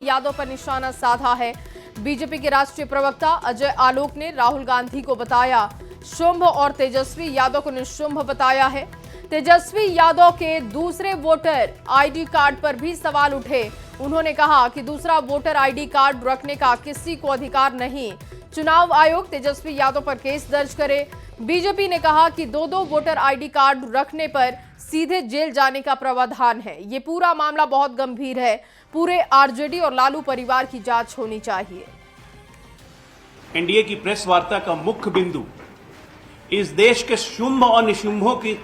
यादव पर निशाना साधा है। बीजेपी के राष्ट्रीय प्रवक्ता अजय आलोक ने राहुल गांधी को बताया शुंभ और तेजस्वी यादव को निशुंभ बताया है। तेजस्वी यादव के दूसरे वोटर आईडी कार्ड पर भी सवाल उठे। उन्होंने कहा कि दूसरा वोटर आईडी कार्ड रखने का किसी को अधिकार नहीं। चुनाव आयोग तेजस्वी यादव पर केस दर्ज करे। बीजेपी ने कहा कि दो वोटर आईडी कार्ड रखने पर सीधे जेल जाने का प्रावधान है। ये पूरा मामला बहुत गंभीर है। पूरे आरजेडी और लालू परिवार की जांच होनी चाहिए। एनडीए की प्रेस वार्ता का मुख्य बिंदु इस देश के शुंभ और निशुंभों की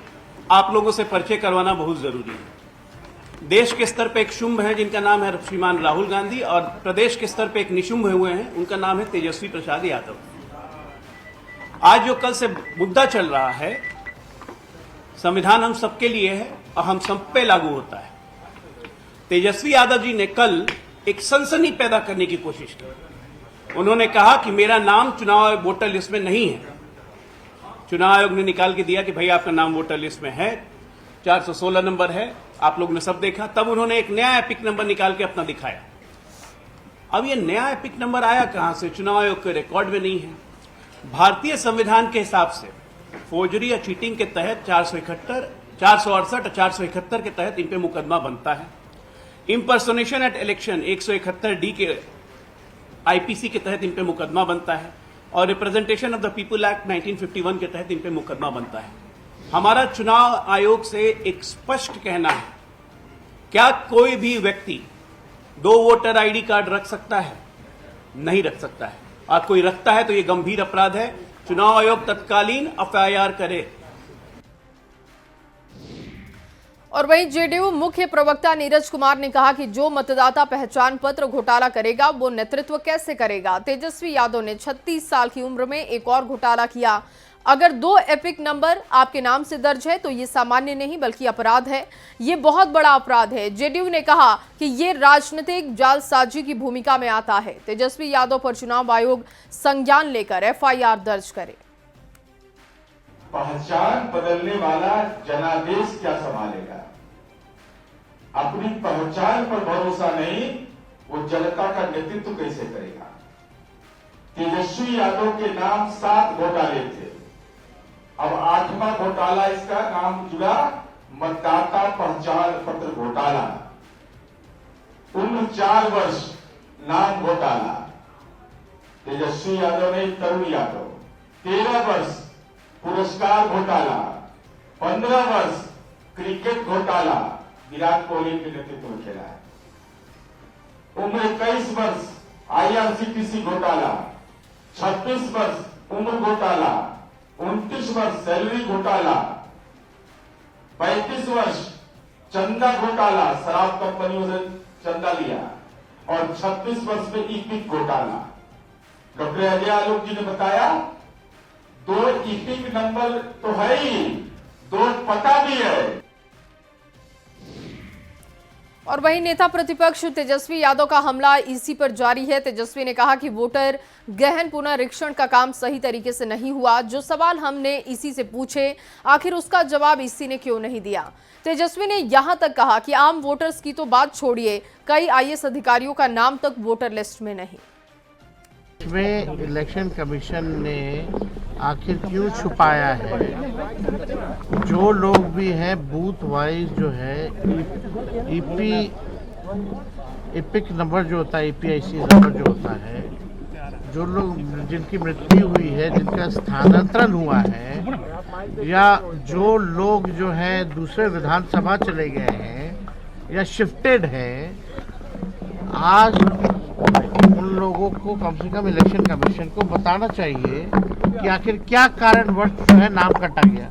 आप लोगों से परिचय करवाना बहुत जरूरी है। देश के स्तर पर एक शुंभ है जिनका नाम है श्रीमान राहुल गांधी, और प्रदेश के स्तर पर एक निशुंभ हुए हैं, उनका नाम है तेजस्वी प्रसाद यादव। आज जो कल से मुद्दा चल रहा है, संविधान हम सबके लिए है और हम सब पे लागू होता है। तेजस्वी यादव जी ने कल एक सनसनी पैदा करने की कोशिश की। उन्होंने कहा कि मेरा नाम चुनाव आयोग वोटर लिस्ट में नहीं है। चुनाव आयोग ने निकाल के दिया कि भाई आपका नाम वोटर लिस्ट में है, 416 नंबर है, आप लोग ने सब देखा। तब उन्होंने एक नया एपिक नंबर निकाल के अपना दिखाया। अब ये नया एपिक नंबर आया कहां से? चुनाव आयोग के रिकॉर्ड में नहीं है। भारतीय संविधान के हिसाब से फोर्जरी या चीटिंग के तहत 468 और 471 के तहत इन पे मुकदमा बनता है। इंपर्सोनेशन एट इलेक्शन 171D के आईपीसी के तहत इन पे मुकदमा बनता है, और representation of the people act 1951 के तहत इन पे मुकदमा बनता है। हमारा चुनाव आयोग से एक स्पष्ट कहना है, क्या कोई भी व्यक्ति 2 वोटर आईडी कार्ड रख सकता है? नहीं रख सकता है। और कोई रखता है तो यह गंभीर अपराध है। चुनाव आयोग तत्कालीन एफआईआर करे। और वहीं जेडीयू मुख्य प्रवक्ता नीरज कुमार ने कहा कि जो मतदाता पहचान पत्र घोटाला करेगा वो नेतृत्व कैसे करेगा। तेजस्वी यादव ने 36 साल की उम्र में एक और घोटाला किया। अगर 2 एपिक नंबर आपके नाम से दर्ज है तो ये सामान्य नहीं बल्कि अपराध है। ये बहुत बड़ा अपराध है। जेडीयू ने कहा कि ये राजनीतिक जालसाजी की भूमिका में आता है। तेजस्वी यादव पर चुनाव आयोग संज्ञान लेकर एफआईआर दर्ज करे। पहचान बदलने वाला जनादेश क्या संभालेगा? अपनी पहचान पर भरोसा नहीं, वो जनता का नेतृत्व कैसे करेगा? तेजस्वी यादव के नाम 7 घोटाले थे। अब 8वां घोटाला इसका नाम जुड़ा मतदाता पहचान पत्र घोटाला। उम्र 4 वर्ष, नाम घोटाला। तेजस्वी यादव ने तरुण यादव। 13 वर्ष पुरस्कार घोटाला। 15 वर्ष क्रिकेट घोटाला, विराट कोहली के नेतृत्व में खेला है। उम्र 21 वर्ष आईआरसीटीसी घोटाला। 26 वर्ष उम्र घोटाला। 29 वर्ष सैलरी घोटाला। 35 वर्ष चंदा घोटाला, शराब कंपनियों से चंदा लिया। और 36 वर्ष में ईपिक घोटाला। डॉक्टर अजय आलोक जी ने बताया 2 ईपिक नंबर तो है ही, 2 पता भी है। और वहीं नेता प्रतिपक्ष तेजस्वी यादव का हमला ईसी पर जारी है। तेजस्वी ने कहा कि वोटर गहन पुनरीक्षण का काम सही तरीके से नहीं हुआ। जो सवाल हमने ईसी से पूछे, आखिर उसका जवाब ईसी ने क्यों नहीं दिया। तेजस्वी ने यहां तक कहा कि आम वोटर्स की तो बात छोड़िए, कई आईएएस अधिकारियों का नाम तक वोटर लिस्ट में नहीं। इसमें इलेक्शन कमीशन ने आखिर क्यों छुपाया है? जो लोग भी हैं बूथ वाइज जो है एपिक नंबर जो होता है, ईपीआईसी नंबर जो होता है, जो लोग जिनकी मृत्यु हुई है, जिनका स्थानांतरण हुआ है, या जो लोग जो है दूसरे विधानसभा चले गए हैं या शिफ्टेड हैं, आज उन लोगों को कम से कम इलेक्शन कमीशन को बताना चाहिए कि आखिर क्या कारणवश जो है नाम काटा गया।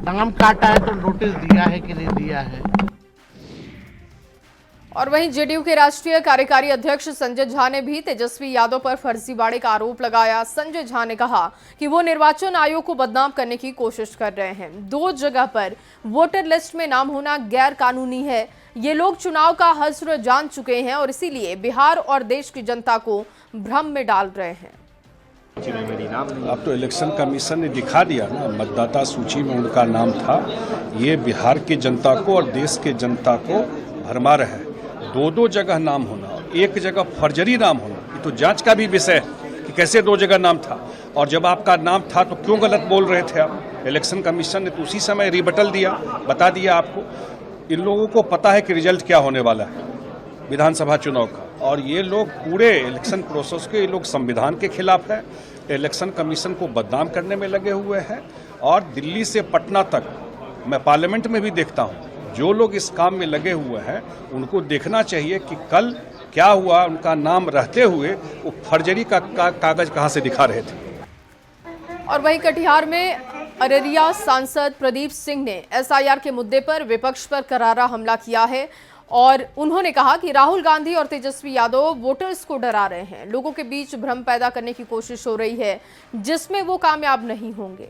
नाम काटा है तो नोटिस दिया है कि नहीं दिया है। और वहीं जेडीयू के राष्ट्रीय कार्यकारी अध्यक्ष संजय झा ने भी तेजस्वी यादव पर फर्जीवाड़े का आरोप लगाया। संजय झा ने कहा कि वो निर्वाचन आयोग को बदनाम करने की कोशिश कर रहे हैं। 2 जगह पर वोटर लिस्ट में नाम होना गैर कानूनी है। ये लोग चुनाव का हश्र जान चुके हैं और इसीलिए बिहार और देश की जनता को भ्रम में डाल रहे हैं। अब तो इलेक्शन कमीशन ने दिखा दिया ना, मतदाता सूची में उनका नाम था। ये बिहार की जनता को और देश के जनता को भरमा रहे हैं। 2 जगह नाम होना, एक जगह फर्जरी नाम होना, ये तो जांच का भी विषय है कि कैसे 2 जगह नाम था, और जब आपका नाम था तो क्यों गलत बोल रहे थे आप। इलेक्शन कमीशन ने तो उसी समय रिबटल दिया, बता दिया आपको। इन लोगों को पता है कि रिजल्ट क्या होने वाला है विधानसभा चुनाव का, और ये लोग पूरे इलेक्शन प्रोसेस के, ये लोग संविधान के खिलाफ है, इलेक्शन कमीशन को बदनाम करने में लगे हुए हैं। और दिल्ली से पटना तक मैं पार्लियामेंट में भी देखता हूँ, जो लोग इस काम में लगे हुए हैं उनको देखना चाहिए कि कल क्या हुआ, उनका नाम रहते हुए वो फर्जरी का कागज कहाँ से दिखा रहे थे। और वहीं कटिहार में अररिया सांसद प्रदीप सिंह ने एसआईआर के मुद्दे पर विपक्ष पर करारा हमला किया है और उन्होंने कहा कि राहुल गांधी और तेजस्वी यादव वोटर्स को डरा रहे हैं, लोगों के बीच भ्रम पैदा करने की कोशिश हो रही है जिसमें वो कामयाब नहीं होंगे।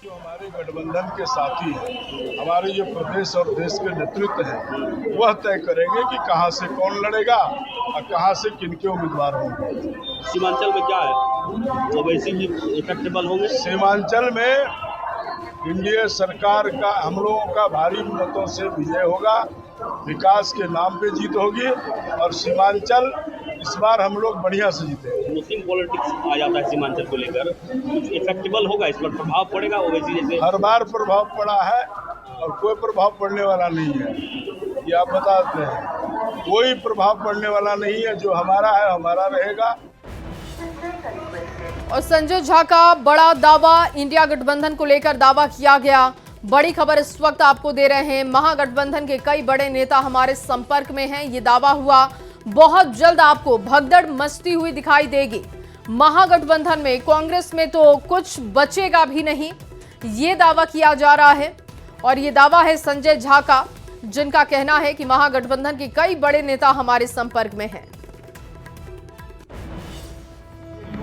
जो हमारे गठबंधन के साथी हैं, हमारे जो प्रदेश और देश के नेतृत्व हैं, वह तय करेंगे कि कहां से कौन लड़ेगा और कहां से किनके उम्मीदवार होंगे। सीमांचल में क्या है, ओवैसी भी इफेक्टेबल होंगे। सीमांचल में एनडीए सरकार का, हम लोगों का भारी मतों से विजय होगा, विकास के नाम पे जीत होगी और सीमांचल इस बार हम लोग बढ़िया से जीते। मुस्लिम पॉलिटिक्स आ जाता है सीमांचल को लेकर, इफेक्टेबल होगा, इस पर प्रभाव पड़ेगा ओवैसी जैसे। हर बार प्रभाव पड़ा है और कोई प्रभाव पड़ने वाला नहीं है, ये आप बताते हैं। कोई प्रभाव पड़ने वाला नहीं है, जो हमारा है हमारा रहेगा। और संजय झा का बड़ा दावा, इंडिया गठबंधन को लेकर दावा किया गया। बड़ी खबर इस वक्त आपको दे रहे हैं, महागठबंधन के कई बड़े नेता हमारे संपर्क में हैं, ये दावा हुआ। बहुत जल्द आपको भगदड़ मचती हुई दिखाई देगी। महागठबंधन में कांग्रेस में तो कुछ बचेगा भी नहीं, ये दावा किया जा रहा है। और ये दावा है संजय झा का, जिनका कहना है कि महागठबंधन के कई बड़े नेता हमारे संपर्क में हैं।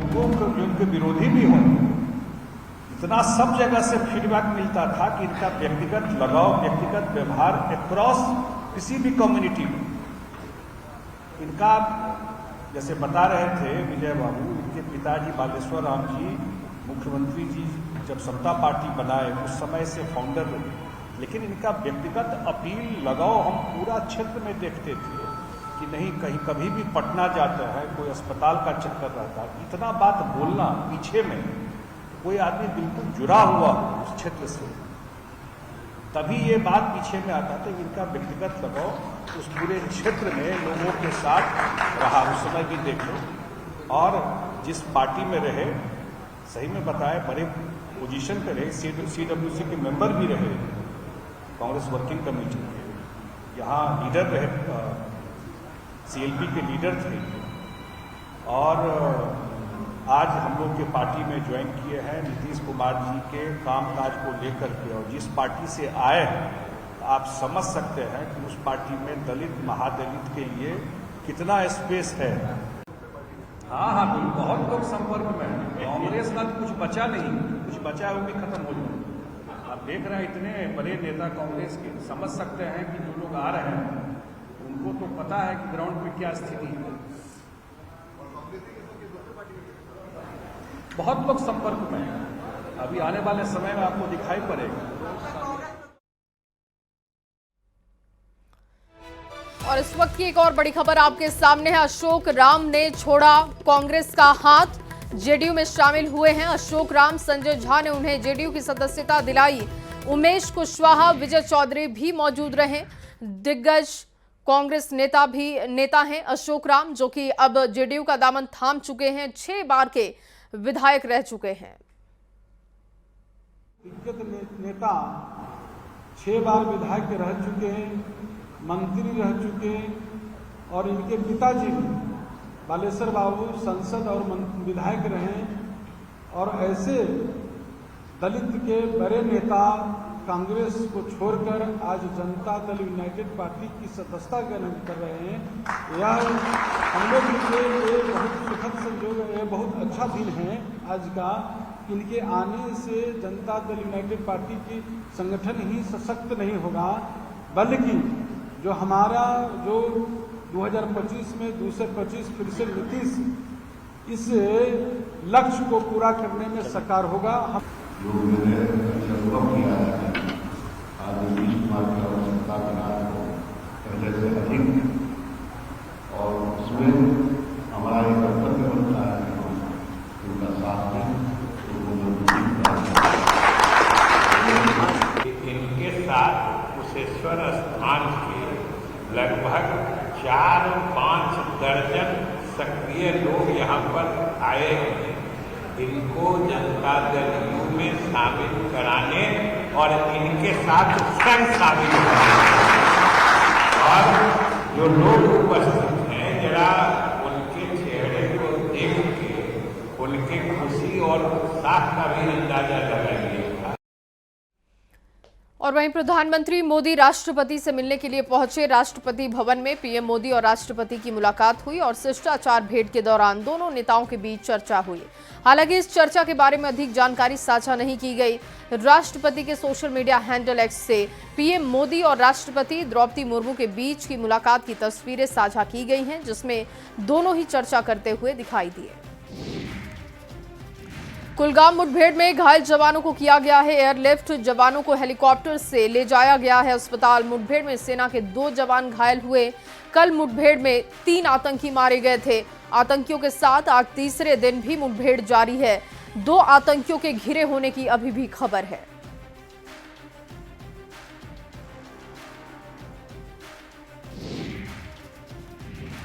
लोगों को जो उनके विरोधी भी हों, इतना सब जगह से फीडबैक मिलता था कि इनका व्यक्तिगत लगाव, व्यक्तिगत व्यवहार अक्रॉस किसी भी कम्युनिटी में, इनका जैसे बता रहे थे विजय बाबू, इनके पिताजी बालेश्वर राम जी, मुख्यमंत्री जी जब समता पार्टी बनाए उस समय से फाउंडर रहे, लेकिन इनका व्यक्तिगत अपील, लगाव हम पूरा क्षेत्र में देखते थे कि नहीं, कहीं कभी भी पटना जाता है, कोई अस्पताल का चक्कर रहता है, इतना बात बोलना पीछे में कोई आदमी बिल्कुल जुड़ा हुआ उस क्षेत्र से, तभी ये बात पीछे में आता था। इनका व्यक्तिगत लगाव उस पूरे क्षेत्र में लोगों के साथ रहा, उस समय भी देख लो, और जिस पार्टी में रहे, सही में बताए, बड़े पोजीशन पे रहे, CWC के मेंबर भी रहे, कांग्रेस वर्किंग कमेटी के, यहाँ लीडर रहे, CLP के लीडर थे, और आज हम लोग के पार्टी में ज्वाइन किए हैं नीतीश कुमार जी के कामकाज को लेकर के, और जिस पार्टी से आए हैं आप समझ सकते हैं कि उस पार्टी में दलित, महादलित के लिए कितना स्पेस है। हाँ हाँ, बहुत लोग संपर्क में हैं। कांग्रेस का कुछ बचा नहीं, कुछ बचा है वो भी खत्म हो जाए। आप देख रहे हैं इतने बड़े नेता कांग्रेस के, समझ सकते हैं कि जो लोग आ रहे हैं उनको तो पता है कि ग्राउंड पे क्या स्थिति है। बहुत लोग संपर्क में हैं, अभी आने वाले समय में आपको दिखाई पड़ेगा। और इस वक्त की एक और बड़ी खबर आपके सामने है। अशोक राम ने छोड़ा कांग्रेस का हाथ, जेडीयू में शामिल हुए हैं अशोक राम। संजय झा ने उन्हें जेडीयू की सदस्यता दिलाई। उमेश कुशवाहा, विजय चौधरी भी मौजूद रहे। दिग्गज कांग्रेस नेता हैं अशोक राम, जो कि अब जेडीयू का दामन थाम चुके हैं, 6 बार के विधायक रह चुके हैं। दिग्गज नेता 6 बार विधायक रह चुके हैं, मंत्री रह चुके हैं, और इनके पिताजी भी बालेश्वर बाबू संसद और विधायक रहे। और ऐसे दलित के बड़े नेता कांग्रेस को छोड़कर आज जनता दल यूनाइटेड पार्टी की सदस्यता ग्रहण कर रहे हैं। यह हम लोग के लिए बहुत सुखद संयोग है, बहुत अच्छा दिन है आज का। इनके आने से जनता दल यूनाइटेड पार्टी की संगठन ही सशक्त नहीं होगा, बल्कि जो हमारा जो 2025 में 225 फिर से नीतीश, इस लक्ष्य को पूरा करने में साकार होगा। लोग मैंने अनुभव किया है, आज नीतीश कुमार का बृहस्पति स्थान के लगभग 4-5 दर्जन सक्रिय लोग यहाँ पर आए हैं। इनको जनता दल यू में शामिल कराने और इनके साथ संग शामिल कराने, और जो लोग उपस्थित हैं जरा उनके चेहरे को देख के उनके खुशी और उत्साह का भी अंदाजा लगाइए। और वहीं प्रधानमंत्री मोदी राष्ट्रपति से मिलने के लिए पहुंचे। राष्ट्रपति भवन में पीएम मोदी और राष्ट्रपति की मुलाकात हुई और शिष्टाचार भेंट के दौरान दोनों नेताओं के बीच चर्चा हुई। हालांकि इस चर्चा के बारे में अधिक जानकारी साझा नहीं की गई। राष्ट्रपति के सोशल मीडिया हैंडल एक्स से पीएम मोदी और राष्ट्रपति द्रौपदी मुर्मू के बीच की मुलाकात की तस्वीरें साझा की गई हैं, जिसमें दोनों ही चर्चा करते हुए दिखाई दिए। कुलगाम मुठभेड़ में घायल जवानों को किया गया है एयरलिफ्ट। जवानों को हेलीकॉप्टर से ले जाया गया है अस्पताल। मुठभेड़ में सेना के 2 जवान घायल हुए। कल मुठभेड़ में 3 आतंकी मारे गए थे। आतंकियों के साथ आज तीसरे दिन भी मुठभेड़ जारी है। 2 आतंकियों के घिरे होने की अभी भी खबर है।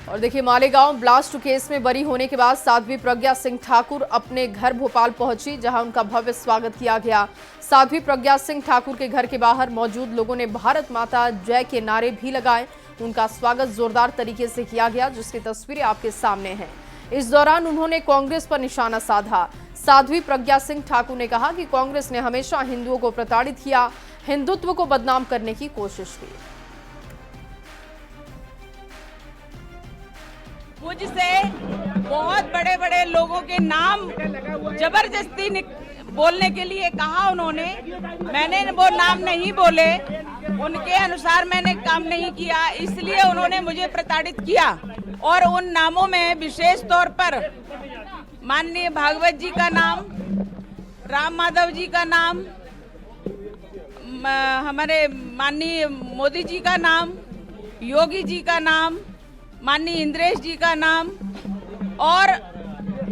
और देखिए, मालेगांव ब्लास्ट केस में बरी होने के बाद साध्वी प्रज्ञा सिंह ठाकुर अपने घर भोपाल पहुंची, जहां उनका भव्य स्वागत किया गया। साध्वी प्रज्ञा सिंह ठाकुर के घर के बाहर मौजूद लोगों ने भारत माता जय के नारे भी लगाए। उनका स्वागत जोरदार तरीके से किया गया, जिसकी तस्वीरें आपके सामने हैं। इस दौरान उन्होंने कांग्रेस पर निशाना साधा। साध्वी प्रज्ञा सिंह ठाकुर ने कहा कि कांग्रेस ने हमेशा हिंदुओं को प्रताड़ित किया, हिंदुत्व को बदनाम करने की कोशिश की। मुझसे बहुत बड़े बड़े लोगों के नाम जबरदस्ती बोलने के लिए कहा उन्होंने। मैंने वो नाम नहीं बोले, उनके अनुसार मैंने काम नहीं किया, इसलिए उन्होंने मुझे प्रताड़ित किया। और उन नामों में विशेष तौर पर माननीय भागवत जी का नाम, राम माधव जी का नाम, हमारे माननीय मोदी जी का नाम, योगी जी का नाम, माननीय इंद्रेश जी का नाम, और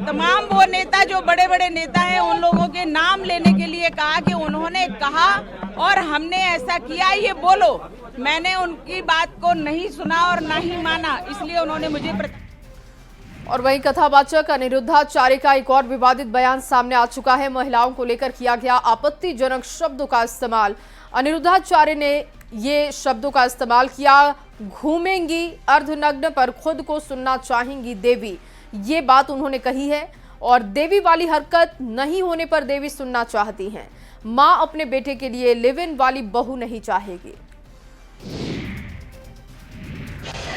तमाम वो नेता जो बड़े बड़े नेता हैं उन लोगों के नाम लेने के लिए कहा कि उन्होंने कहा और हमने ऐसा किया, ये बोलो। मैंने उनकी बात को नहीं सुना और ना ही माना, इसलिए उन्होंने मुझे और वहीं कथावाचक अनिरुद्धाचार्य का एक और विवादित बयान सामने आ चुका है। महिलाओं को लेकर किया गया आपत्तिजनक शब्दों का इस्तेमाल। अनिरुद्धाचार्य ने ये शब्दों का इस्तेमाल किया, घूमेंगी अर्धनग्न पर खुद को सुनना चाहेंगी देवी, ये बात उन्होंने कही है। और देवी वाली हरकत नहीं होने पर देवी सुनना चाहती हैं। मां अपने बेटे के लिए लिव इन वाली बहू नहीं चाहेगी।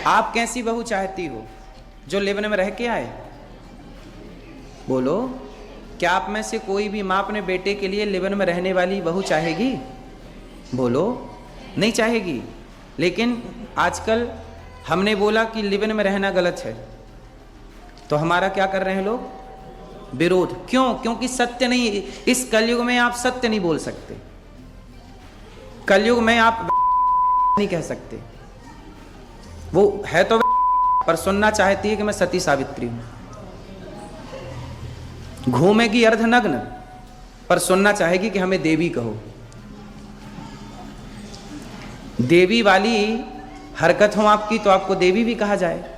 आप कैसी बहू चाहती हो जो लिव इन में रह के आए? बोलो, क्या आप में से कोई भी मां अपने बेटे के लिए लिव इन में रहने वाली बहू चाहेगी? बोलो, नहीं चाहेगी। लेकिन आजकल हमने बोला कि लिव इन में रहना गलत है, तो हमारा क्या कर रहे हैं लोग? विरोध। क्यों? क्योंकि सत्य नहीं, इस कलयुग में आप सत्य नहीं बोल सकते, कलयुग में आप नहीं कह सकते। वो है तो पर सुनना चाहती है कि मैं सती सावित्री हूं। घूमेगी अर्धनग्न पर सुनना चाहेगी कि हमें देवी कहो। देवी वाली हरकत हो आपकी तो आपको देवी भी कहा जाए।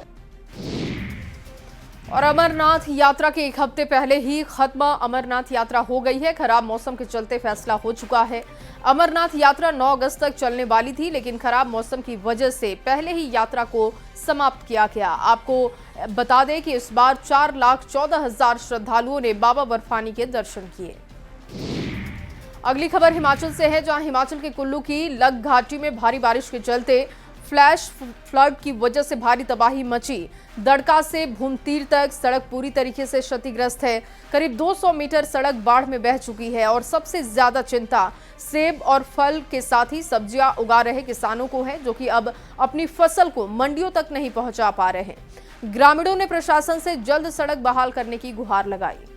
और अमरनाथ यात्रा के एक हफ्ते पहले ही खत्म अमरनाथ यात्रा हो गई है। खराब मौसम के चलते फैसला हो चुका है। अमरनाथ यात्रा 9 अगस्त तक चलने वाली थी, लेकिन खराब मौसम की वजह से पहले ही यात्रा को समाप्त किया गया। आपको बता दें कि इस बार 4,14,000 श्रद्धालुओं ने बाबा बर्फानी के दर्शन किए। अगली खबर हिमाचल से है, जहां हिमाचल के कुल्लू की लग घाटी में भारी बारिश के चलते फ्लैश फ्लड की वजह से भारी तबाही मची। दड़का से भूमतीर तक सड़क पूरी तरीके से क्षतिग्रस्त है। करीब 200 मीटर सड़क बाढ़ में बह चुकी है। और सबसे ज्यादा चिंता सेब और फल के साथ ही सब्जियां उगा रहे किसानों को है, जो कि अब अपनी फसल को मंडियों तक नहीं पहुंचा पा रहे हैं। ग्रामीणों ने प्रशासन से जल्द सड़क बहाल करने की गुहार लगाई।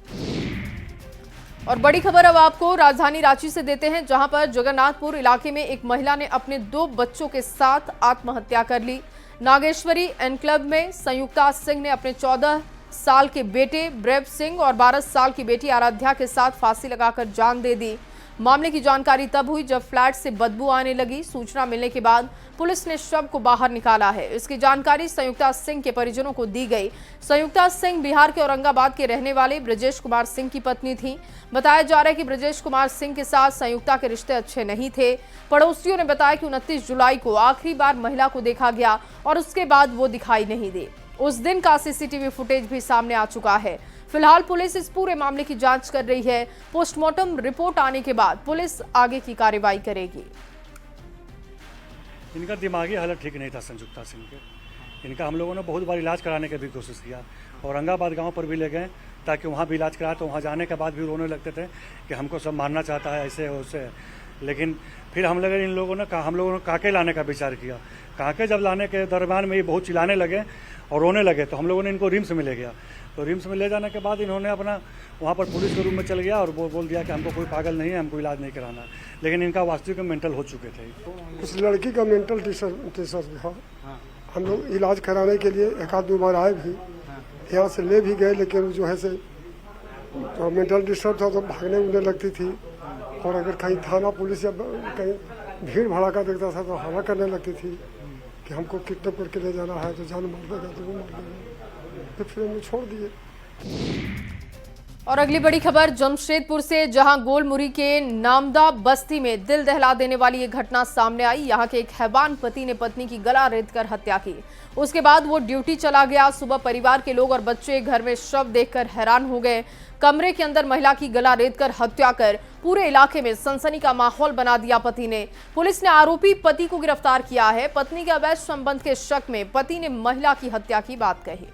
और बड़ी खबर अब आपको राजधानी रांची से देते हैं, जहां पर जगन्नाथपुर इलाके में एक महिला ने अपने 2 बच्चों के साथ आत्महत्या कर ली। नागेश्वरी एनक्लेव में संयुक्ता सिंह ने अपने 14 साल के बेटे ब्रेव सिंह और 12 साल की बेटी आराध्या के साथ फांसी लगाकर जान दे दी। मामले की जानकारी तब हुई जब फ्लैट से बदबू आने लगी। सूचना मिलने के बाद पुलिस ने शव को बाहर निकाला है। इसकी जानकारी संयुक्ता सिंह के परिजनों को दी गई। संयुक्ता सिंह बिहार के औरंगाबाद के रहने वाले ब्रजेश कुमार सिंह की पत्नी थी। बताया जा रहा है कि ब्रजेश कुमार सिंह के साथ संयुक्ता के रिश्ते अच्छे नहीं थे। पड़ोसियों ने बताया कि 29 जुलाई को आखिरी बार महिला को देखा गया और उसके बाद वो दिखाई नहीं दी। उस दिन का सीसीटीवी फुटेज भी सामने आ चुका है। फिलहाल पुलिस इस पूरे मामले की जांच कर रही है। पोस्टमार्टम रिपोर्ट आने के बाद पुलिस आगे की कार्रवाई करेगी। इनका दिमागी हालत ठीक नहीं था संयुक्ता सिंह के। इनका हम लोगों ने बहुत बार इलाज कराने की भी कोशिश किया। औरंगाबाद गांव पर भी ले गए ताकि वहां भी इलाज कराया, तो वहां जाने के बाद भी रोने लगते थे कि हमको सब मारना चाहता है, ऐसे वैसे। लेकिन फिर हम लोगों ने काके लाने का विचार किया। काके जब लाने के दरम्यान में ये बहुत चिल्लाने लगे और रोने लगे, तो हम लोगों ने इनको रिम्स में ले गया। तो रिम्स में ले जाने के बाद इन्होंने अपना वहाँ पर पुलिस के रूम में चल गया और वो बोल दिया कि हमको कोई पागल नहीं है, हमको इलाज नहीं कराना। लेकिन इनका वास्तविक मेंटल हो चुके थे। उस लड़की का मेंटल डिसऑर्डर था। हम लोग इलाज कराने के लिए एक आध 2 बार आए भी, यहाँ से ले भी गए, लेकिन जो है से तो मेंटल डिस्टर्ब था तो भागने उड़ने लगती थी। और अगर कहीं थाना पुलिस या कहीं भीड़ भड़ाका देखता था तो हवा करने लगती थी कि हमको किडनैप करके ले जाना है, तो जान मार देगा, तो वो मार देगा। फिर हमने छोड़ दिए। और अगली बड़ी खबर जमशेदपुर से, जहां गोलमुरी के नामदा बस्ती में दिल दहला देने वाली ये घटना सामने आई। यहां के एक हैवान पति ने पत्नी की गला रेतकर हत्या की। उसके बाद वो ड्यूटी चला गया। सुबह परिवार के लोग और बच्चे घर में शव देखकर हैरान हो गए। कमरे के अंदर महिला की गला रेतकर हत्या कर पूरे इलाके में सनसनी का माहौल बना दिया पति ने। पुलिस ने आरोपी पति को गिरफ्तार किया है। पत्नी के अवैध संबंध के शक में पति ने महिला की हत्या की बात कही।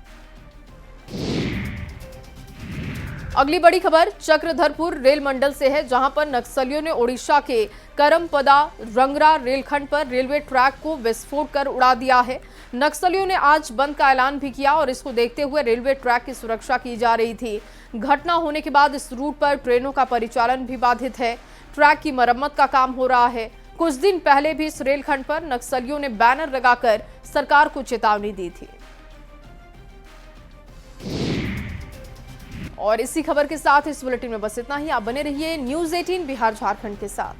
अगली बड़ी खबर चक्रधरपुर रेल मंडल से है, जहां पर नक्सलियों ने ओडिशा के करमपदा रंगरा रेलखंड पर रेलवे ट्रैक को विस्फोट कर उड़ा दिया है। नक्सलियों ने आज बंद का ऐलान भी किया और इसको देखते हुए रेलवे ट्रैक की सुरक्षा की जा रही थी। घटना होने के बाद इस रूट पर ट्रेनों का परिचालन भी बाधित है। ट्रैक की मरम्मत का काम हो रहा है। कुछ दिन पहले भी इस रेलखंड पर नक्सलियों ने बैनर लगाकर सरकार को चेतावनी दी थी। और इसी खबर के साथ इस बुलेटिन में बस इतना ही। आप बने रहिए न्यूज़ 18 बिहार झारखंड के साथ।